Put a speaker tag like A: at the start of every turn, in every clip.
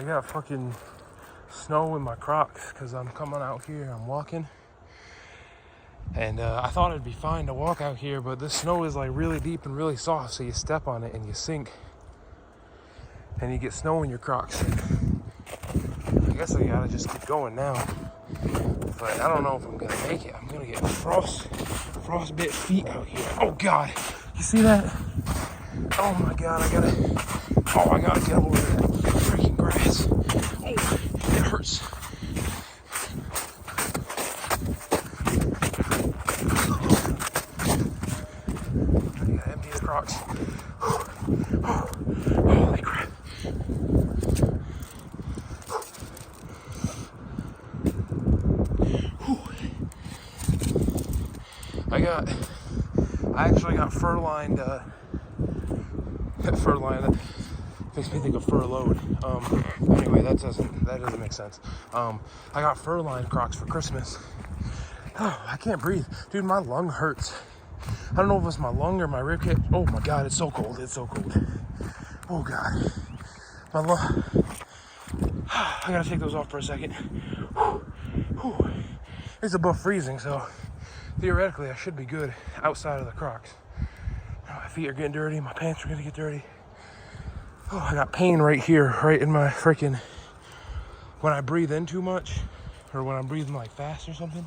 A: I got fucking snow in my Crocs because I'm coming out here, I'm walking. And I thought it'd be fine to walk out here, but this snow is like really deep and really soft, so you step on it and you sink. And you get snow in your Crocs. I guess I gotta just keep going now. But I don't know if I'm gonna make it. I'm gonna get frostbit feet out here. Oh God, you see that? Oh my God, I gotta get over that freaking grass. Oh, it hurts. I gotta empty the Crocs. Holy crap. I actually got fur-lined, fur-lined, makes me think of furloughed. Anyway, that doesn't make sense. I got fur-lined Crocs for Christmas. Oh, I can't breathe. Dude, my lung hurts. I don't know if it's my lung or my ribcage. Oh my God, it's so cold, it's so cold. Oh God, my lung. I gotta take those off for a second. It's above freezing, so theoretically I should be good outside of the Crocs. My feet are getting dirty, my pants are gonna get dirty. Oh, I got pain right here, right in my freaking, when I breathe in too much, or when I'm breathing like fast or something.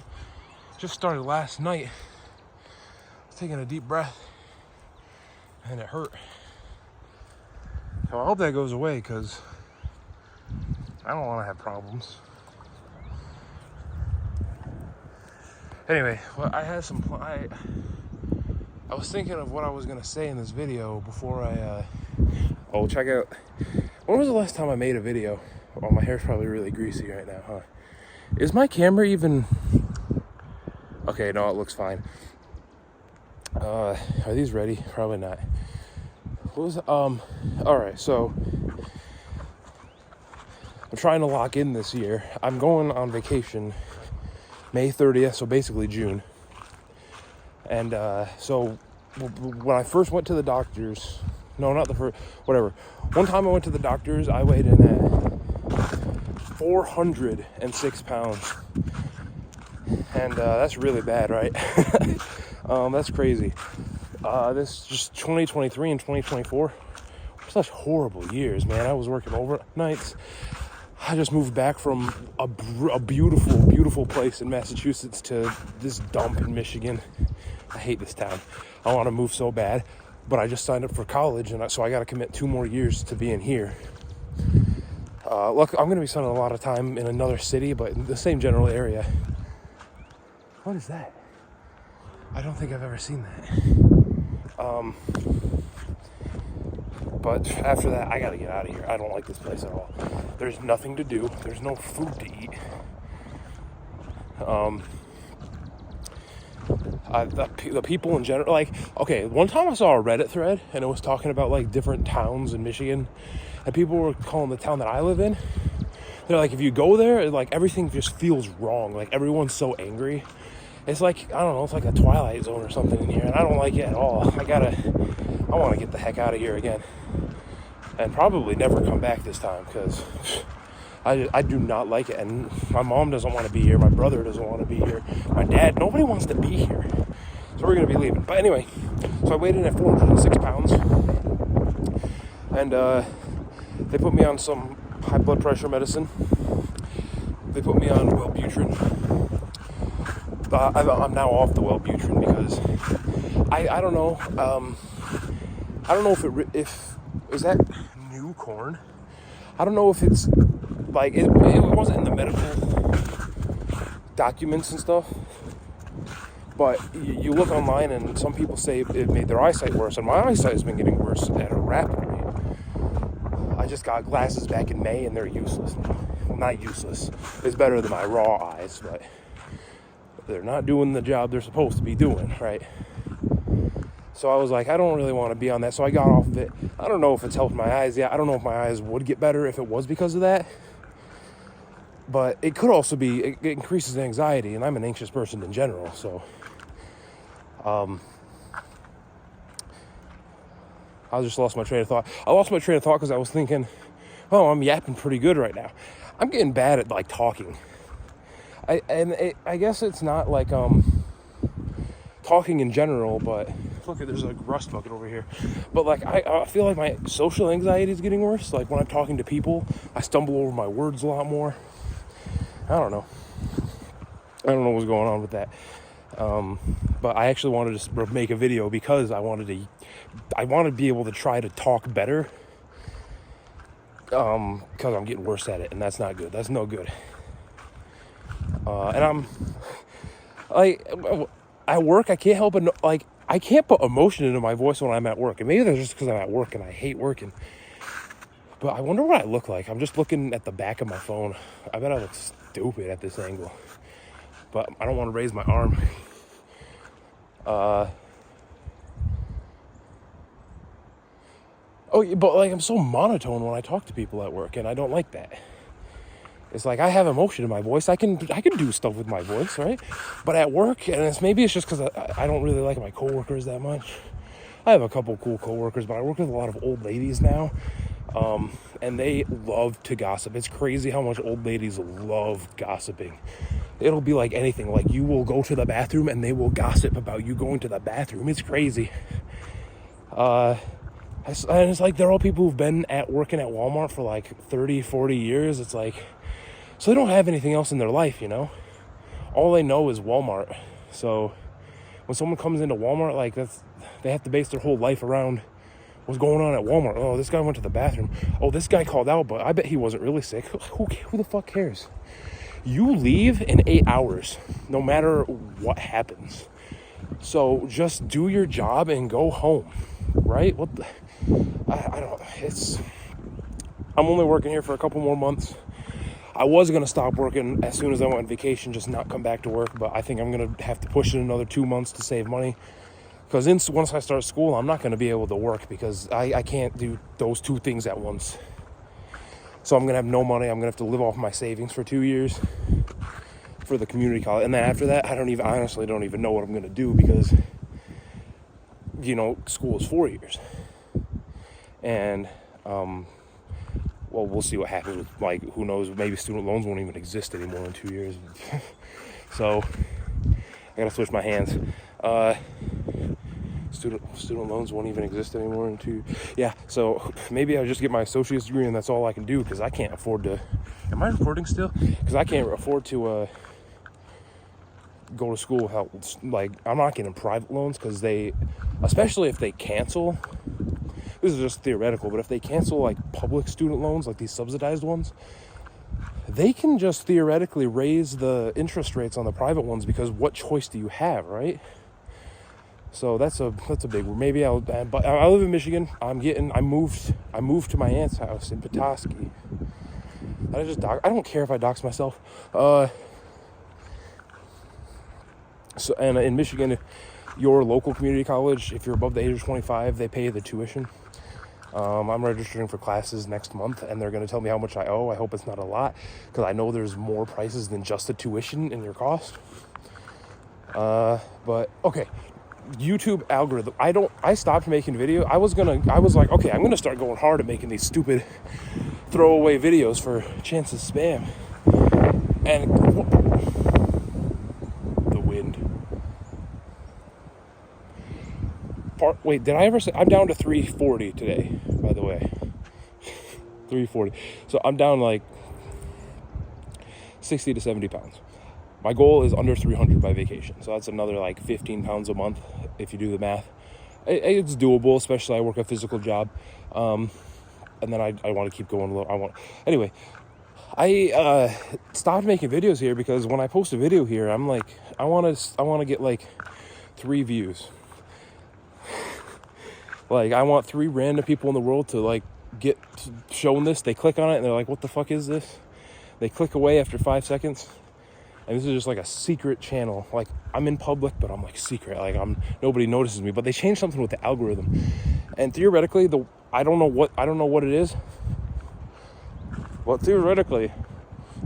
A: Just started last night. I was taking a deep breath and it hurt. So I hope that goes away because I don't want to have problems. Anyway, well, I had some. I was thinking of what I was gonna say in this video before I. Oh, check out. When was the last time I made a video? Oh, my hair's probably really greasy right now, huh? Is my camera even? Okay, no, it looks fine. Are these ready? Probably not. What was? All right, so I'm trying to lock in this year. I'm going on vacation May 30th, so basically June. And so when I first went to the doctors, no, not the first, whatever. One time I went to the doctors, I weighed in at 406 pounds. And that's really bad, right? That's crazy. This just 2023 and 2024 were such horrible years, man. I was working overnights. I just moved back from a beautiful, beautiful place in Massachusetts to this dump in Michigan. I hate this town. I want to move so bad, but I just signed up for college, and so I got to commit 2 more years to being here. Look, I'm going to be spending a lot of time in another city, but in the same general area. What is that? I don't think I've ever seen that. But after that, I gotta get out of here. I don't like this place at all. There's nothing to do. There's no food to eat. The people in general, like, okay, one time I saw a Reddit thread, and it was talking about, like, different towns in Michigan, and people were calling the town that I live in, they're like, if you go there, like, everything just feels wrong. Like, everyone's so angry. It's like, I don't know, it's like a Twilight Zone or something in here, and I don't like it at all. I want to get the heck out of here again. And probably never come back this time, because I do not like it. And my mom doesn't want to be here. My brother doesn't want to be here. My dad, nobody wants to be here. So we're going to be leaving. But anyway, so I weighed in at 406 pounds. And they put me on some high blood pressure medicine. They put me on Wellbutrin. I'm now off the Wellbutrin because I don't know. I don't know if is that new corn? I don't know if it's like it wasn't in the medical documents and stuff, but you look online and some people say it made their eyesight worse, and my eyesight has been getting worse at a rapid rate. I just got glasses back in May and they're useless now. Well, not useless. It's better than my raw eyes, but they're not doing the job they're supposed to be doing, right? So I was like, I don't really want to be on that. So I got off of it. I don't know if it's helped my eyes yet. I don't know if my eyes would get better if it was because of that. But it could also be, it increases anxiety, and I'm an anxious person in general. So I just lost my train of thought. I lost my train of thought because I was thinking, Oh, I'm yapping pretty good right now. I'm getting bad at like talking. I guess it's not like talking in general, but look, there's a rust bucket over here. But like I feel like my social anxiety is getting worse. Like when I'm talking to people, I stumble over my words a lot more. I don't know what's going on with that. But I actually wanted to make a video because I wanted to be able to try to talk better. Because I'm getting worse at it, and that's not good. That's no good. And I'm like, at work, I can't help but like, I can't put emotion into my voice when I'm at work. And maybe that's just because I'm at work and I hate working. But I wonder what I look like. I'm just looking at the back of my phone. I bet I look stupid at this angle. But I don't want to raise my arm. But like I'm so monotone when I talk to people at work, and I don't like that. It's like I have emotion in my voice. I can do stuff with my voice, right? But at work, and maybe it's just because I don't really like my coworkers that much. I have a couple cool coworkers, but I work with a lot of old ladies now, and they love to gossip. It's crazy how much old ladies love gossiping. It'll be like anything. Like you will go to the bathroom, and they will gossip about you going to the bathroom. It's crazy. And it's like they're all people who've been working at Walmart for like 30, 40 years. It's like, so they don't have anything else in their life, you know? All they know is Walmart. So when someone comes into Walmart, like they have to base their whole life around what's going on at Walmart. Oh, this guy went to the bathroom. Oh, this guy called out, but I bet he wasn't really sick. Who the fuck cares? You leave in 8 hours, no matter what happens. So just do your job and go home, right? I don't, I'm only working here for a couple more months. I was going to stop working as soon as I went on vacation, just not come back to work, but I think I'm going to have to push it another 2 months to save money. Because once I start school, I'm not going to be able to work because I can't do those two things at once. So I'm going to have no money. I'm going to have to live off my savings for 2 years for the community college. And then after that, I honestly don't even know what I'm going to do because, you know, school is 4 years. And, well, we'll see what happens with, like, who knows, maybe student loans won't even exist anymore in 2 years. So I gotta switch my hands. Student loans won't even exist anymore in 2 years. Yeah, so maybe I'll just get my associate's degree and that's all I can do because I can't afford to. Am I recording still? Because I can't afford to go to school without, like, I'm not getting private loans because especially if they cancel. This is just theoretical, but if they cancel like public student loans, like these subsidized ones, they can just theoretically raise the interest rates on the private ones because what choice do you have, right? So that's a big one. Maybe but I live in Michigan. I moved to my aunt's house in Petoskey. I don't care if I dox myself. So, and in Michigan, your local community college, if you're above the age of 25, they pay the tuition. I'm registering for classes next month, and they're going to tell me how much I owe. I hope it's not a lot, because I know there's more prices than just the tuition in your cost. But okay, YouTube algorithm. I stopped making video. I was like, okay, I'm gonna start going hard at making these stupid throwaway videos for chance of spam. And the wind. Wait, did I ever say I'm down to 340 today, by the way? 340. So I'm down like 60 to 70 pounds. My goal is under 300 by vacation. So that's another like 15 pounds a month if you do the math. It's doable, especially I work a physical job. And then I want to keep going. Anyway, I stopped making videos here because when I post a video here, I'm like, I want to get like 3 views. Like, I want 3 random people in the world to like get shown this. They click on it and they're like, what the fuck is this? They click away after 5 seconds. And this is just like a secret channel. Like, I'm in public, but I'm like secret. Like, nobody notices me. But they changed something with the algorithm. And theoretically, I don't know what it is. But theoretically,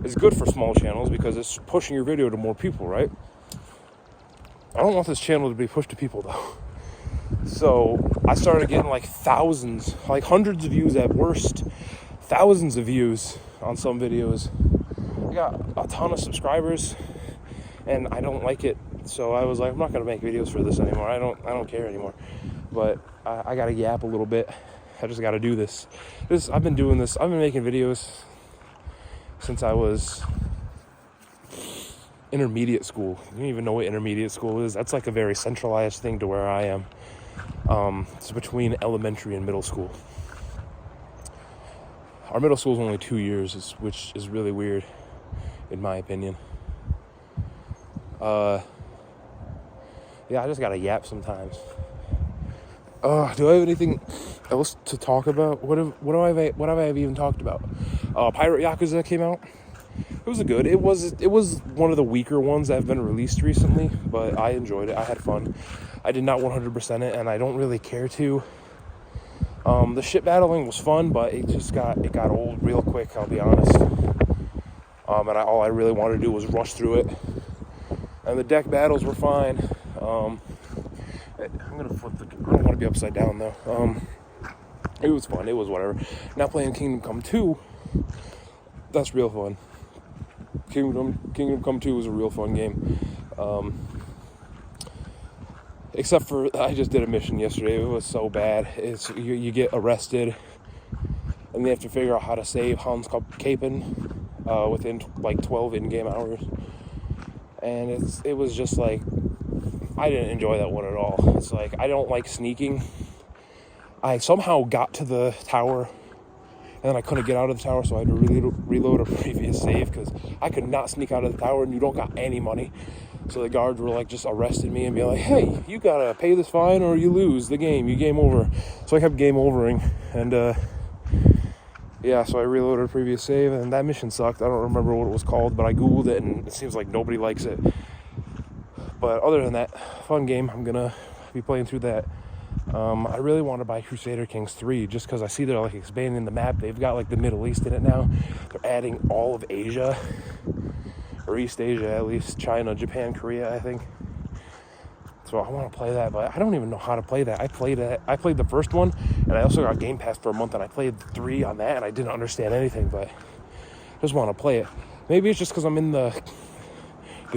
A: it's good for small channels because it's pushing your video to more people, right? I don't want this channel to be pushed to people though. So I started getting like thousands, like hundreds of views at worst, thousands of views on some videos. I got a ton of subscribers, and I don't like it. So I was like, I'm not gonna make videos for this anymore. I don't care anymore. But I gotta yap a little bit. I just gotta do this. I've been doing this. I've been making videos since I was intermediate school. You don't even know what intermediate school is. That's like a very centralized thing to where I am. It's between elementary and middle school. Our middle school is only 2 years, which is really weird, in my opinion. Yeah, I just gotta yap sometimes. Do I have anything else to talk about? What have I even talked about? Pirate Yakuza came out. It was good. It was one of the weaker ones that have been released recently, but I enjoyed it. I had fun. I did not 100% it, and I don't really care to. The ship battling was fun, but it got old real quick. I'll be honest. And all I really wanted to do was rush through it. And the deck battles were fine. I'm gonna flip I don't want to be upside down though. It was fun. It was whatever. Now playing Kingdom Come 2. That's real fun. Kingdom Come 2 was a real fun game. Except for I just did a mission yesterday. It was so bad. You get arrested, and you have to figure out how to save Hans Capen within like 12 in-game hours. And it was just like, I didn't enjoy that one at all. It's like, I don't like sneaking. I somehow got to the tower, and then I couldn't get out of the tower, so I had to reload a previous save, because I could not sneak out of the tower, and you don't got any money. So the guards were like, just arrested me and be like, hey, you gotta pay this fine or you lose the game, you game over. So I kept game overing, and yeah, so I reloaded a previous save, and that mission sucked. I don't remember what it was called, but I googled it, and it seems like nobody likes it. But other than that, fun game. I'm gonna be playing through that. I really want to buy Crusader Kings 3 just because I see they're like expanding the map. They've got like the Middle East in it now. They're adding all of Asia, or East Asia at least, China, Japan, Korea, I think. So I want to play that, but I don't even know how to play that. I played the first one, and I also got Game Pass for a month, and I played 3 on that, and I didn't understand anything, but I just want to play it. Maybe it's just because I'm in the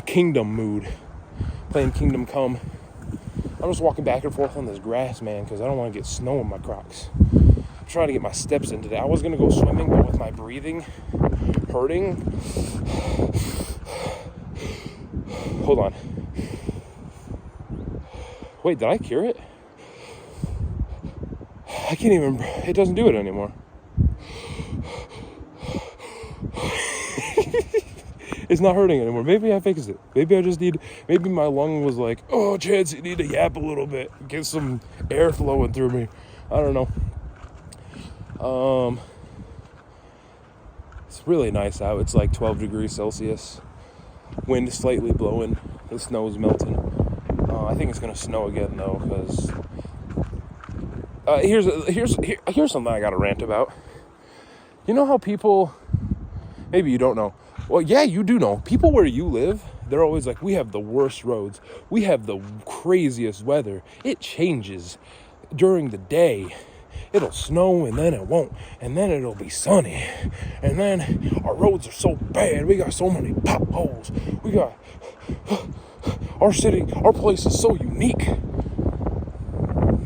A: Kingdom mood, playing Kingdom Come. I'm just walking back and forth on this grass, man, because I don't want to get snow in my Crocs. I'm trying to get my steps in today. I was going to go swimming, but with my breathing hurting. Hold on. Wait, did I cure it? I can't even, it doesn't do it anymore. It's not hurting anymore. Maybe I fixed it. Maybe my lung was like, oh, Chance, you need to yap a little bit. Get some air flowing through me. I don't know. It's really nice out. It's like 12 degrees Celsius. Wind is slightly blowing. The snow is melting. I think it's going to snow again, though, because here's something I got to rant about. You know how people, maybe you don't know. Well, yeah, you do know. People where you live, they're always like, we have the worst roads. We have the craziest weather. It changes during the day. It'll snow, and then it won't. And then it'll be sunny. And then our roads are so bad. We got so many potholes. We got... our place is so unique.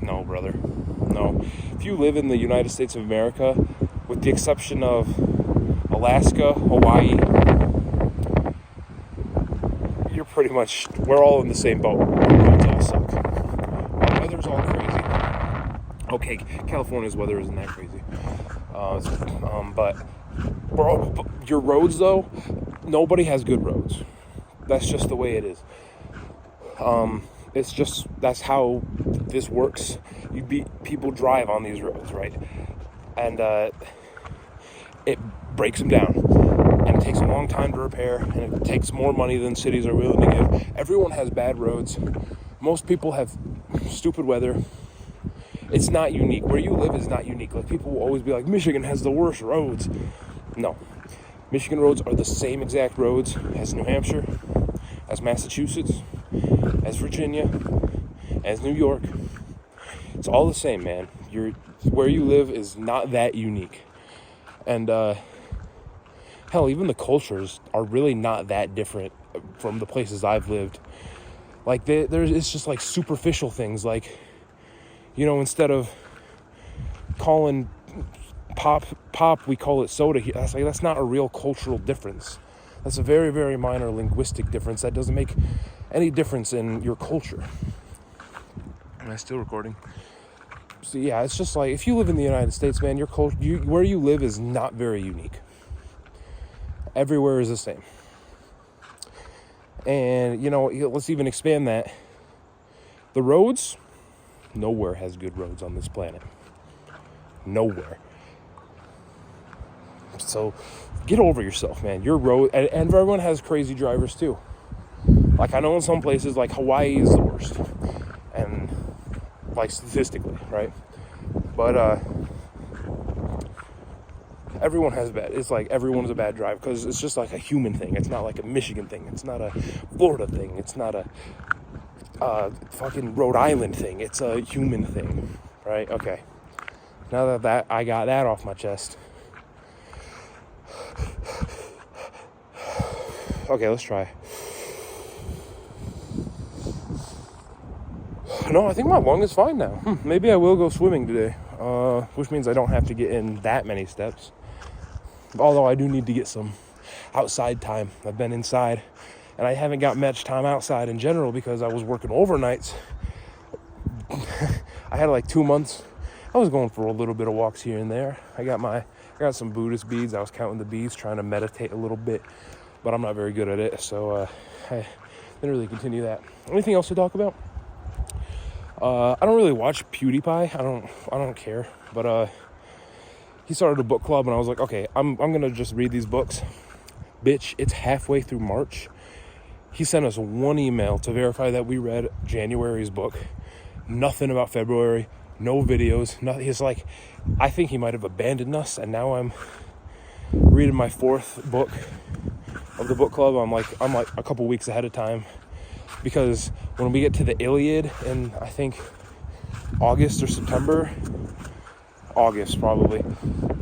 A: No, brother. No. If you live in the United States of America, with the exception of Alaska, Hawaii, you're pretty much, we're all in the same boat. Our roads all suck. Our weather's all crazy. Okay, California's weather isn't that crazy. But your roads, though, nobody has good roads. That's just the way it is. It's just, that's how this works. People drive on these roads, right? And it breaks them down. And it takes a long time to repair, and it takes more money than cities are willing to give. Everyone has bad roads. Most people have stupid weather. It's not unique. Where you live is not unique. Like, people will always be like, Michigan has the worst roads. No. Michigan roads are the same exact roads as New Hampshire, as Massachusetts, as Virginia, as New York. It's all the same, man. Where you live is not that unique. And hell, even the cultures are really not that different from the places I've lived. Like it's just like superficial things, like, you know, instead of calling pop, we call it soda here. That's not a real cultural difference. That's a very, very minor linguistic difference that doesn't make any difference in your culture. Am I still recording? So yeah, it's just like, if you live in the United States, man, your culture, where you live is not very unique. Everywhere is the same. And, you know, let's even expand that. The roads, nowhere has good roads on this planet. Nowhere. So get over yourself, man. Your road, and everyone has crazy drivers too. Like, I know in some places, like Hawaii is the worst, and like statistically, right? But everyone has bad. It's like everyone's a bad driver, because it's just like a human thing. It's not like a Michigan thing. It's not a Florida thing. It's not a fucking Rhode Island thing. It's a human thing, right? Okay. Now that I got that off my chest. Okay, let's try. No, I think my lung is fine now. Maybe I will go swimming today, which means I don't have to get in that many steps. Although I do need to get some outside time. I've been inside, and I haven't got much time outside in general because I was working overnights. I had like 2 months. I was going for a little bit of walks here and there. I got some Buddhist beads. I was counting the beads, trying to meditate a little bit, but I'm not very good at it, so I didn't really continue that. Anything else to talk about? I don't really watch PewDiePie. I don't care. But he started a book club, and I was like, okay, I'm gonna just read these books. Bitch, it's halfway through March. He sent us one email to verify that we read January's book. Nothing about February. No videos. Nothing. He's like, I think he might have abandoned us, and now I'm reading my 4th book of the book club. I'm like a couple weeks ahead of time, because when we get to the Iliad in, I think, August or September, August probably,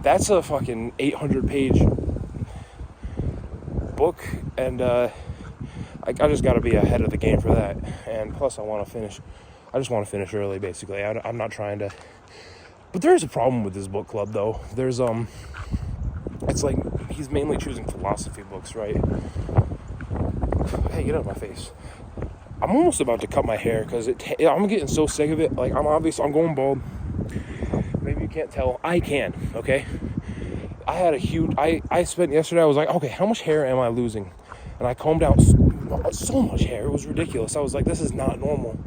A: that's a fucking 800-page book, and I just got to be ahead of the game for that. And plus, I just want to finish early, basically. I'm not trying to, but there's a problem with this book club, though. There's it's like he's mainly choosing philosophy books, right? Hey, get out of my face. I'm almost about to cut my hair because I'm getting so sick of it. Like, I'm going bald. Maybe you can't tell. I can, okay? I had a huge, I spent yesterday, I was like, okay, how much hair am I losing? And I combed out so much hair. It was ridiculous. I was like, this is not normal.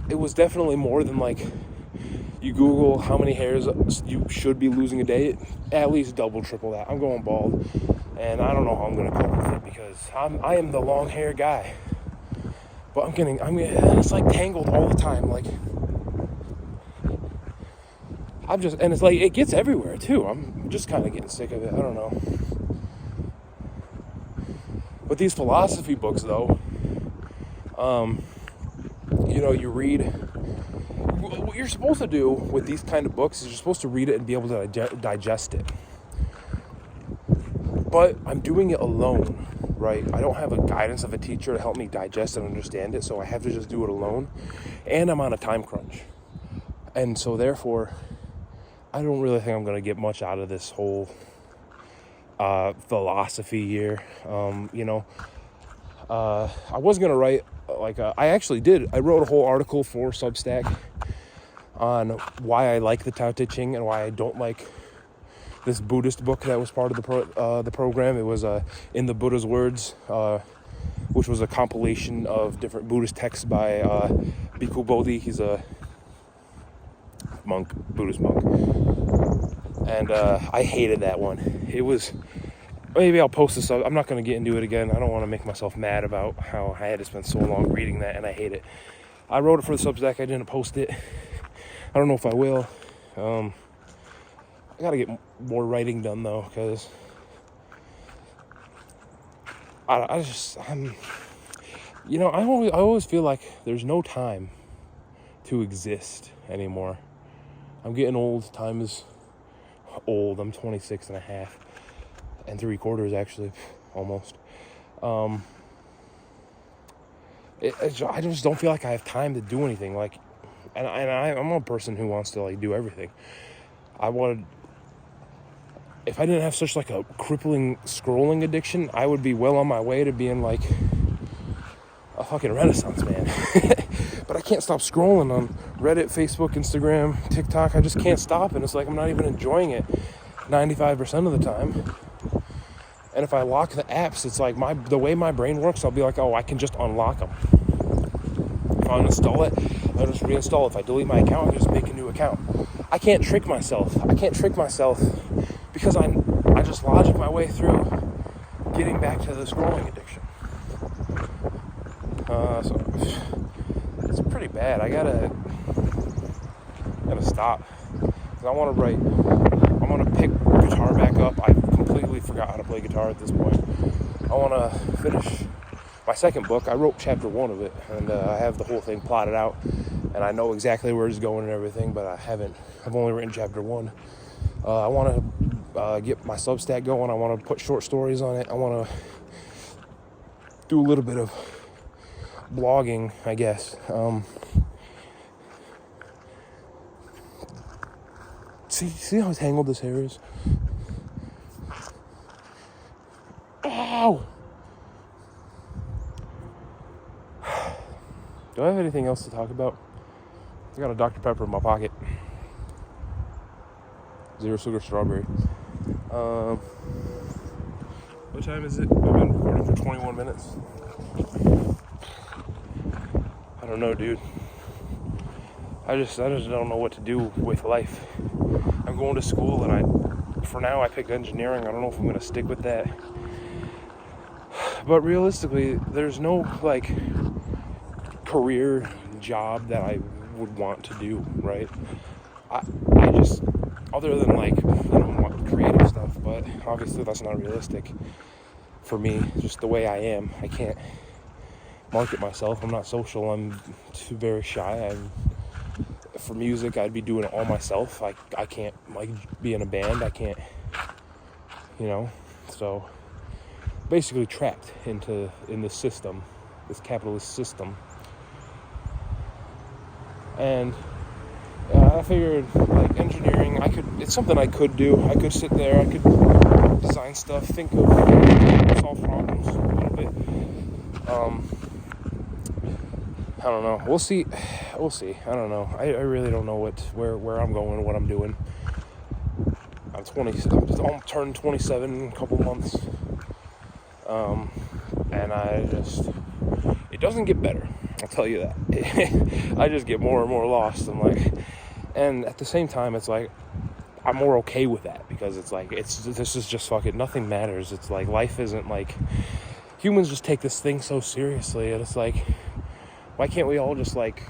A: It was definitely more than, like, you Google how many hairs you should be losing a day, at least double, triple that. I'm going bald, and I don't know how I'm going to cope with it, because I am the long hair guy. But it's like tangled all the time. Like, and it's like, it gets everywhere too. I'm just kind of getting sick of it. I don't know. But these philosophy books, though, you know, you read, what you're supposed to do with these kind of books is you're supposed to read it and be able to digest it. But I'm doing it alone, right? I don't have a guidance of a teacher to help me digest and understand it, so I have to just do it alone. And I'm on a time crunch. And so therefore, I don't really think I'm going to get much out of this whole philosophy year. You know, I was going to write, I wrote a whole article for Substack on why I like the Tao Te Ching and why I don't like this Buddhist book that was part of the program. It was In the Buddha's Words, which was a compilation of different Buddhist texts by Bhikkhu Bodhi. He's a Buddhist monk. And I hated that one. It was, maybe I'll post this up. I'm not going to get into it again. I don't want to make myself mad about how I had to spend so long reading that, and I hate it. I wrote it for the Substack. I didn't post it. I don't know if I will. I gotta get more writing done, though, because you know, I always feel like there's no time to exist anymore. I'm getting old. Time is old. I'm 26 and a half and 3/4 actually, almost. I just don't feel like I have time to do anything. Like, I'm a person who wants to like do everything. If I didn't have such like a crippling scrolling addiction, I would be well on my way to being like a fucking Renaissance man. But I can't stop scrolling on Reddit, Facebook, Instagram, TikTok. I just can't stop, and it's like I'm not even enjoying it 95% of the time. And if I lock the apps, it's like the way my brain works, I'll be like, oh, I can just unlock them. If I uninstall it, I'll just reinstall it. If I delete my account, I'll just make a new account. I can't trick myself. Because I just logic my way through getting back to the scrolling addiction. So it's pretty bad. I gotta stop. Because I want to write. I want to pick guitar back up. I completely forgot how to play guitar at this point. I want to finish my second book. I wrote chapter 1 of it, and I have the whole thing plotted out, and I know exactly where it's going and everything, but I've only written chapter 1. I want to get my Substack going. I want to put short stories on it. I want to do a little bit of blogging, I guess. See how tangled this hair is? Ow! Do I have anything else to talk about? I got a Dr. Pepper in my pocket. 0 sugar strawberry. What time is it? I've been recording for 21 minutes. I don't know, dude. I just don't know what to do with life. I'm going to school, and for now I picked engineering. I don't know if I'm going to stick with that. But realistically, there's no like career job that I would want to do, right? I just, other than like, creative stuff, but obviously that's not realistic for me, just the way I am. I can't market myself. I'm not social. I'm very shy. For music, I'd be doing it all myself. I can't like be in a band. I can't, so basically trapped in this system, this capitalist system. And I figured like engineering, it's something I could do. I could sit there, I could design stuff, solve problems a little bit. I don't know. We'll see. I don't know. I really don't know where I'm going, what I'm doing. I'm turning 27 in a couple months. And it doesn't get better. I'll tell you that. I just get more and more lost. And at the same time, it's like, I'm more okay with that, because it's like, this is just fucking, nothing matters. It's like, life isn't like, humans just take this thing so seriously, and it's like, why can't we all just like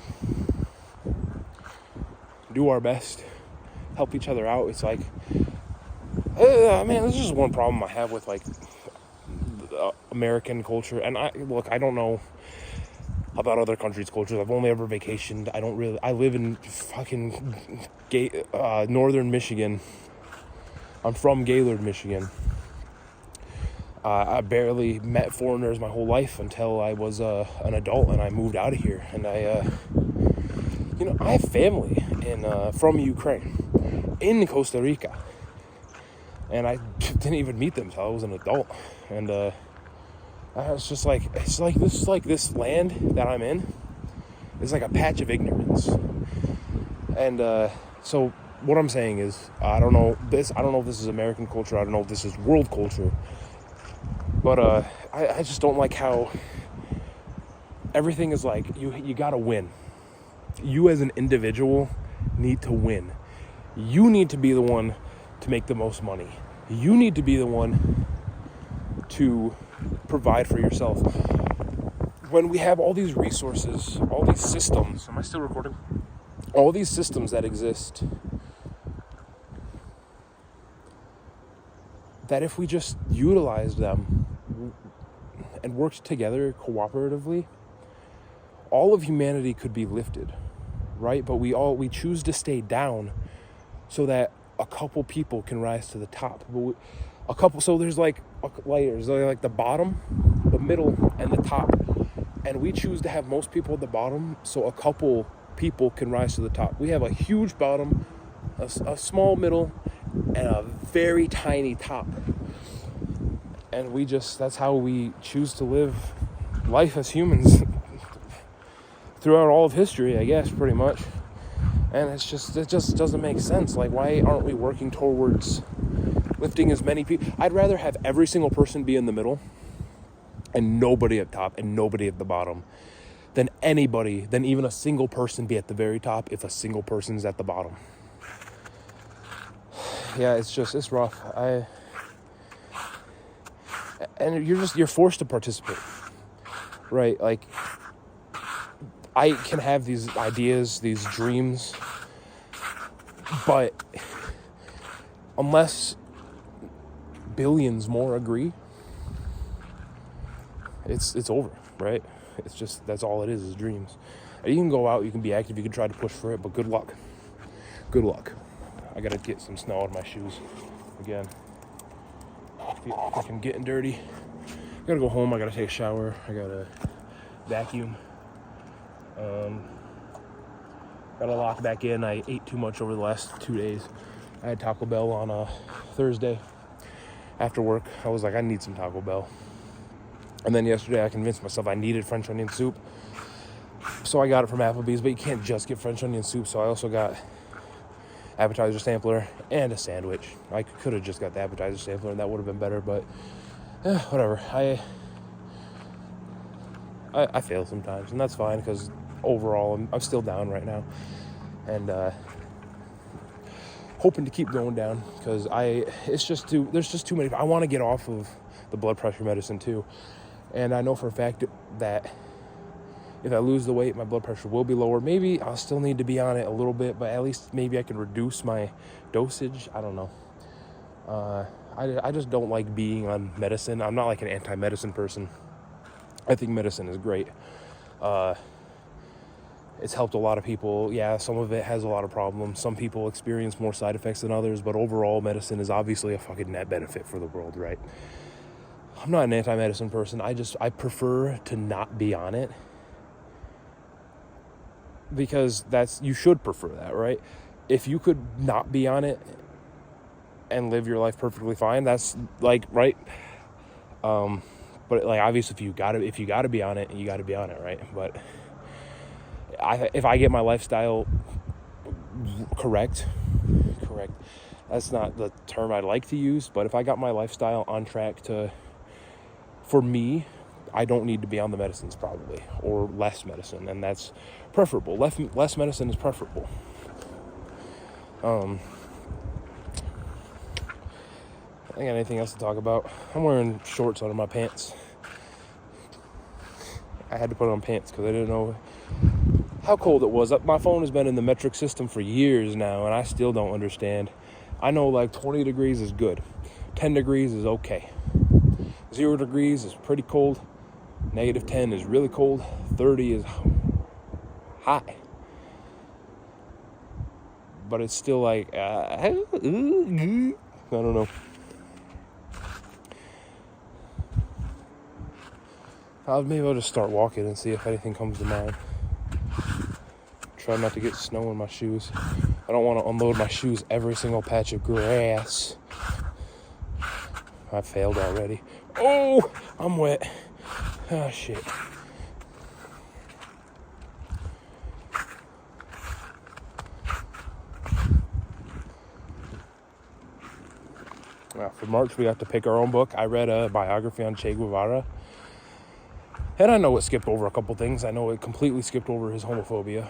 A: do our best, help each other out? It's like, man, this is just one problem I have with like American culture. And I don't know about other countries' cultures. I've only ever vacationed. I live in fucking northern Michigan. I'm from Gaylord, Michigan. I barely met foreigners my whole life until I was an adult, and I moved out of here. And I have family from Ukraine, in Costa Rica, and I didn't even meet them until I was an adult. And it's just like, this land that I'm in is like a patch of ignorance. And so what I'm saying is, I don't know if this is American culture. I don't know if this is world culture. But I just don't like how everything is like, you gotta win. You as an individual need to win. You need to be the one to make the most money. You need to be the one to provide for yourself. When we have all these resources, all these systems, am I still recording? All these systems that exist, that if we just utilized them and worked together cooperatively, all of humanity could be lifted, right? But we choose to stay down so that a couple people can rise to the top. So there's like layers, like the bottom, the middle, and the top. And we choose to have most people at the bottom, so a couple people can rise to the top. We have a huge bottom, a small middle, and a very tiny top. And that's how we choose to live life as humans throughout all of history, I guess, pretty much. And it just doesn't make sense. Like, why aren't we working towards lifting as many people? I'd rather have every single person be in the middle and nobody at top and nobody at the bottom than even a single person be at the very top if a single person's at the bottom. Yeah, it's rough. And you're forced to participate, right? Like, I can have these ideas, these dreams, but unless billions more agree, it's over, right? That's all it is dreams. You can go out, you can be active, you can try to push for it, but good luck. Good luck. I gotta get some snow out of my shoes again. I feel like I'm getting dirty. I gotta go home, I gotta take a shower, I gotta vacuum. Gotta lock back in. I ate too much over the last 2 days. I had Taco Bell on a Thursday after work. I was like, I need some Taco Bell. And then yesterday I convinced myself I needed French onion soup. So I got it from Applebee's, but you can't just get French onion soup. So I also got appetizer sampler and a sandwich. I could have just got the appetizer sampler and that would have been better, but whatever. I fail sometimes, and that's fine because overall I'm still down right now, and hoping to keep going down because there's just too many. I want to get off of the blood pressure medicine too, and I know for a fact that if I lose the weight, my blood pressure will be lower. Maybe I'll still need to be on it a little bit, but at least maybe I can reduce my dosage. I don't know. I just don't like being on medicine. I'm not like an anti-medicine person. I think medicine is great. It's helped a lot of people. Yeah, some of it has a lot of problems. Some people experience more side effects than others, but overall, medicine is obviously a fucking net benefit for the world, right? I'm not an anti-medicine person. I prefer to not be on it because you should prefer that, right? If you could not be on it and live your life perfectly fine, that's like, right? But like, obviously, if you gotta be on it, you gotta be on it, right? But if I get my lifestyle correct, that's not the term I'd like to use, but if I got my lifestyle on track for me, I don't need to be on the medicines probably, or less medicine, and that's preferable. Less medicine is preferable. I ain't got anything else to talk about. I'm wearing shorts under my pants. I had to put on pants because I didn't know how cold it was. My phone has been in the metric system for years now, and I still don't understand. I know like 20 degrees is good. 10 degrees is okay. 0 degrees is pretty cold. -10 is really cold. 30 is hot. But it's still like, I don't know. Maybe I'll just start walking and see if anything comes to mind. Try not to get snow in my shoes. I don't want to unload my shoes every single patch of grass. I failed already. Oh, I'm wet. Oh, shit. For March, we got to pick our own book. I read a biography on Che Guevara. And I know it skipped over a couple things. I know it completely skipped over his homophobia.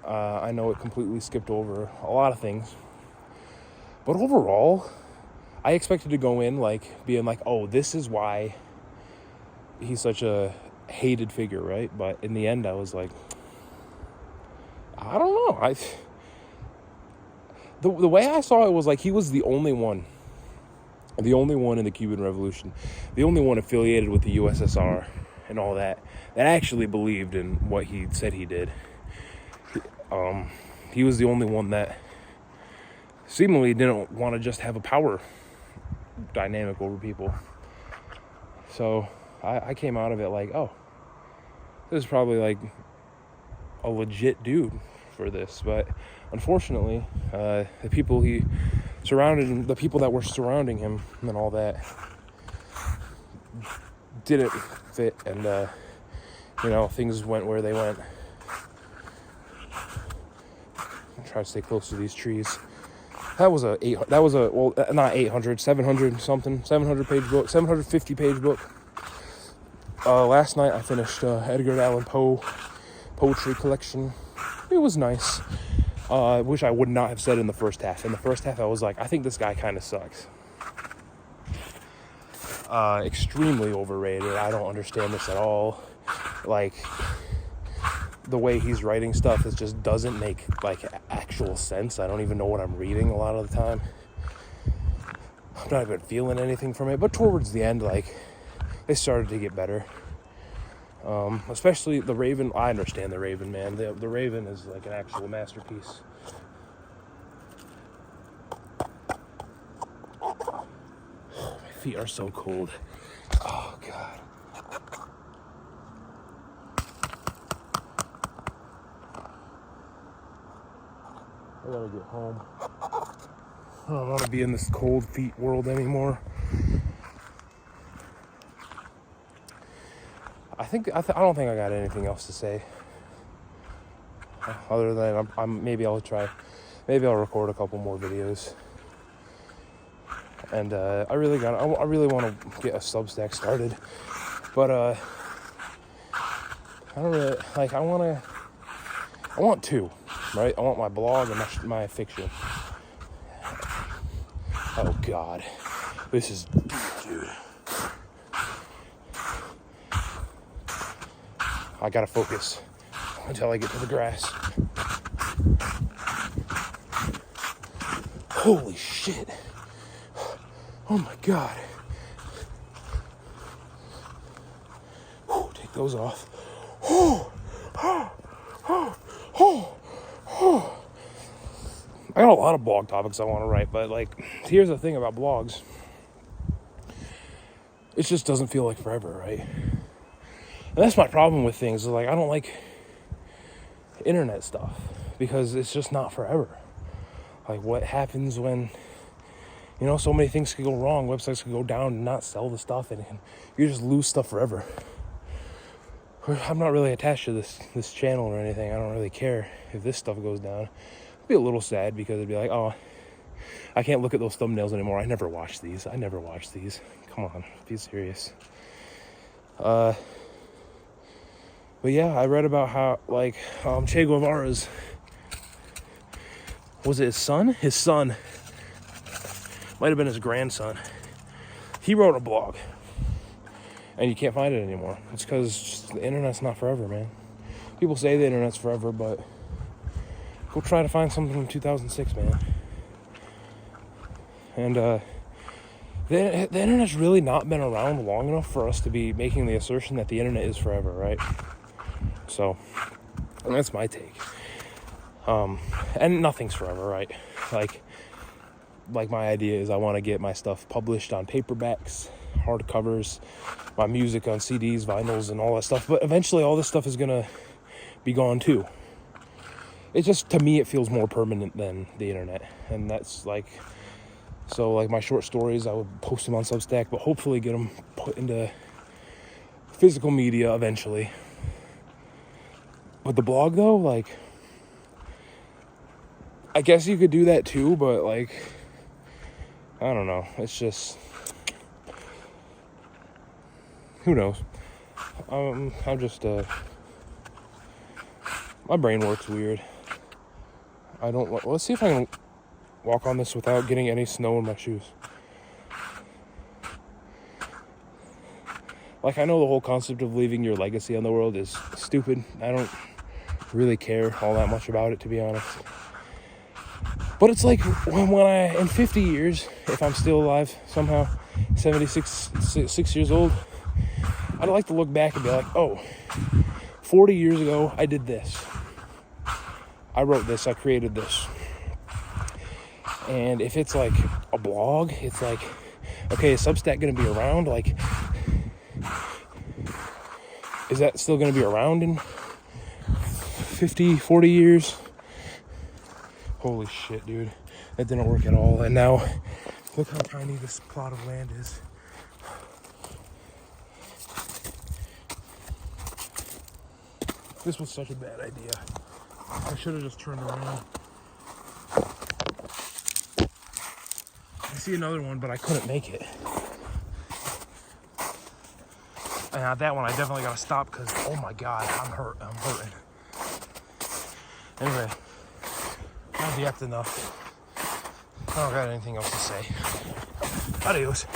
A: I know it completely skipped over a lot of things. But overall, I expected to go in like being like, oh, this is why he's such a hated figure, right? But in the end, I was like, I don't know. The way I saw it was like he was the only one in the Cuban Revolution, the only one affiliated with the USSR and all that actually believed in what he said he did. He was the only one that seemingly didn't want to just have a power dynamic over people. So I came out of it like, oh, this is probably like a legit dude for this. But unfortunately, the people that were surrounding him and all that didn't fit, and things went where they went. Try to stay close to these trees. That was not 800, 700 something, 750 page book. Last night I finished Edgar Allan Poe poetry collection. It was nice. Which I would not have said in the first half. In the first half I was like, I think this guy kind of sucks. Extremely overrated. I don't understand this at all. Like, the way he's writing stuff, it just doesn't make like actual sense. I don't even know what I'm reading a lot of the time. I'm not even feeling anything from it. But towards the end, like, they started to get better. Especially the Raven. I understand the Raven, man. The Raven is like an actual masterpiece. My feet are so cold. Oh God. I gotta get home. I don't want to be in this cold feet world anymore. I don't think I got anything else to say. Other than maybe I'll record a couple more videos. And I really want to get a Substack started, but I don't really like. I want two, right? I want my blog and my fiction. Oh God, dude. I gotta focus until I get to the grass. Holy shit. Oh my God. Take those off. I got a lot of blog topics I want to write, but like, here's the thing about blogs. It just doesn't feel like forever, right? And that's my problem with things. Is like, I don't like internet stuff because it's just not forever. Like, what happens when, so many things could go wrong. Websites could go down and not sell the stuff, and you just lose stuff forever. I'm not really attached to this channel or anything. I don't really care if this stuff goes down. I'd be a little sad because it'd be like, oh, I can't look at those thumbnails anymore. I never watched these. Come on, be serious. But yeah, I read about how, like, Che Guevara's, was it his son? His son. Might have been his grandson. He wrote a blog. And you can't find it anymore. It's because the internet's not forever, man. People say the internet's forever, but go try to find something from 2006, man. And the internet's really not been around long enough for us to be making the assertion that the internet is forever, right? So, that's my take. And nothing's forever, right? Like my idea is I want to get my stuff published on paperbacks, hardcovers, my music on CDs, vinyls, and all that stuff. But eventually all this stuff is going to be gone too. It just, to me, it feels more permanent than the internet. And that's like, so like my short stories, I would post them on Substack, but hopefully get them put into physical media eventually. But the blog though, like, I guess you could do that too, but like, I don't know. It's just, who knows? I'm just, my brain works weird. Let's see if I can walk on this without getting any snow in my shoes. Like, I know the whole concept of leaving your legacy on the world is stupid. I don't really care all that much about it, to be honest. But it's like, when in 50 years, if I'm still alive somehow, 6 years old, I'd like to look back and be like, oh, 40 years ago, I did this. I wrote this, I created this. And if it's like a blog, it's like, okay, is Substack going to be around? Like, is that still going to be around in 50, 40 years? Holy shit, dude. That didn't work at all. And now, look how tiny this plot of land is. This was such a bad idea. I should have just turned around. I see another one, but I couldn't make it. And that one, I definitely gotta stop because, oh my God, I'm hurting. Anyway, I've yapped enough. I don't got anything else to say. Adios.